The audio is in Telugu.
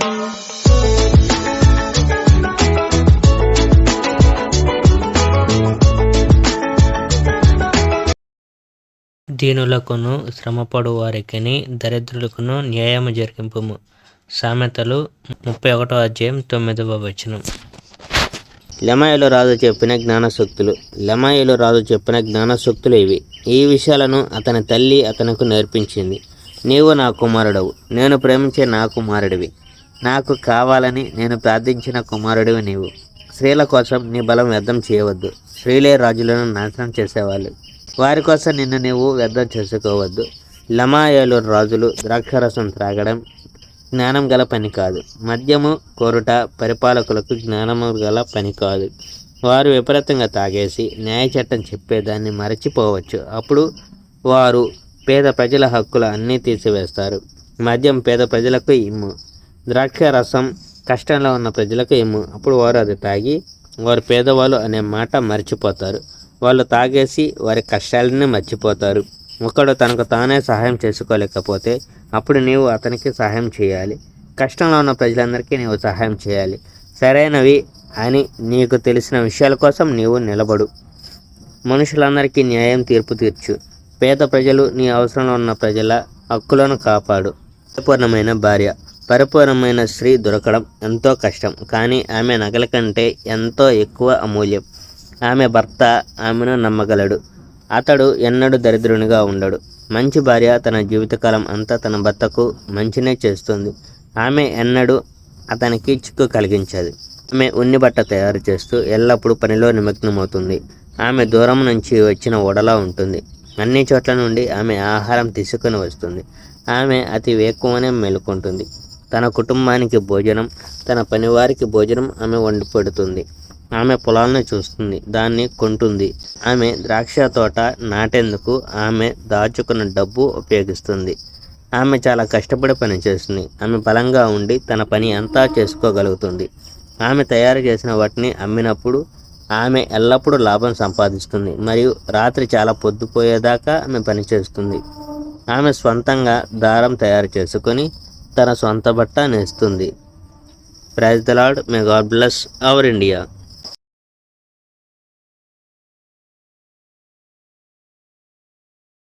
దీనులకును శ్రమపడు వారికిని దరిద్రులకును న్యాయము జరిగింపుము. సామెతలు 31వ అధ్యాయం 9వ వచనం. లెమాయేలు రాజు చెప్పిన జ్ఞానసూక్తులు ఇవి. ఈ విషయాలను అతని తల్లి అతనికి నేర్పించింది. నీవు నా కుమారుడవు, నేను ప్రేమించే నా కుమారుడివి, నాకు కావాలని నేను ప్రార్థించిన కుమారుడివి నీవు. స్త్రీల కోసం నీ బలం వ్యర్థం చేయవద్దు. స్త్రీలే రాజులను నాశనం చేసేవాళ్ళు, వారి కోసం నిన్ను నీవు వ్యర్థం చేసుకోవద్దు. లెమాయేలు రాజులు ద్రాక్షారసం త్రాగడం జ్ఞానం గల పని కాదు. మద్యము కోరుట పరిపాలకులకు జ్ఞానము గల పని కాదు. వారు విపరీతంగా తాగేసి న్యాయ చట్టం చెప్పేదాన్ని మరచిపోవచ్చు. అప్పుడు వారు పేద ప్రజల హక్కులు అన్నీ తీసివేస్తారు. మద్యం పేద ప్రజలకు ఇమ్ము, ద్రాక్షారసం కష్టంలో ఉన్న ప్రజలకు ఇమ్ము. అప్పుడు వారు అది తాగి వారు పేదవాళ్ళు అనే మాట మర్చిపోతారు. వాళ్ళు తాగేసి వారి కష్టాలన్నీ మర్చిపోతారు. ఒకడు తనకు తానే సహాయం చేసుకోలేకపోతే అప్పుడు నీవు అతనికి సహాయం చేయాలి. కష్టంలో ఉన్న ప్రజలందరికీ నీవు సహాయం చేయాలి. సరైనవి అని నీకు తెలిసిన విషయాల కోసం నీవు నిలబడు. మనుషులందరికీ న్యాయం తీర్పు తీర్చు. పేద ప్రజలు నీ అవసరంలో ఉన్న ప్రజల హక్కులను కాపాడు. పరిపూర్ణమైన భార్య. పరిపూర్ణమైన స్త్రీ దొరకడం ఎంతో కష్టం, కానీ ఆమె నగల కంటే ఎంతో ఎక్కువ అమూల్యం. ఆమె భర్త ఆమెను నమ్మగలడు, అతడు ఎన్నడూ దరిద్రునిగా ఉండడు. మంచి భార్య తన జీవితకాలం అంతా తన భర్తకు మంచినే చేస్తుంది. ఆమె ఎన్నడూ అతనికి చిక్కు కలిగించదు. ఆమె ఉన్ని బట్ట తయారు చేస్తూ ఎల్లప్పుడూ పనిలో నిమగ్నమవుతుంది. ఆమె దూరం నుంచి వచ్చిన ఓడలా ఉంటుంది. అన్ని చోట్ల నుండి ఆమె ఆహారం తీసుకుని వస్తుంది. ఆమె అతి వేకువనే మేలుకుంటుంది. తన కుటుంబానికి భోజనం, తన పనివారికి భోజనం ఆమె వండి పెడుతుంది. ఆమె పొలాలను చూస్తుంది, దాన్ని కొంటుంది. ఆమె ద్రాక్ష తోట నాటేందుకు ఆమె దాచుకున్న డబ్బు ఉపయోగిస్తుంది. ఆమె చాలా కష్టపడి పనిచేస్తుంది. ఆమె బలంగా ఉండి తన పని అంతా చేసుకోగలుగుతుంది. ఆమె తయారు చేసిన వాటిని అమ్మినప్పుడు ఆమె ఎల్లప్పుడూ లాభం సంపాదిస్తుంది మరియు రాత్రి చాలా పొద్దుపోయేదాకా ఆమె పనిచేస్తుంది. ఆమె స్వంతంగా దారం తయారు చేసుకొని తన సొంత బట్ట నేస్తుంది. Praise the lord. May God bless our India.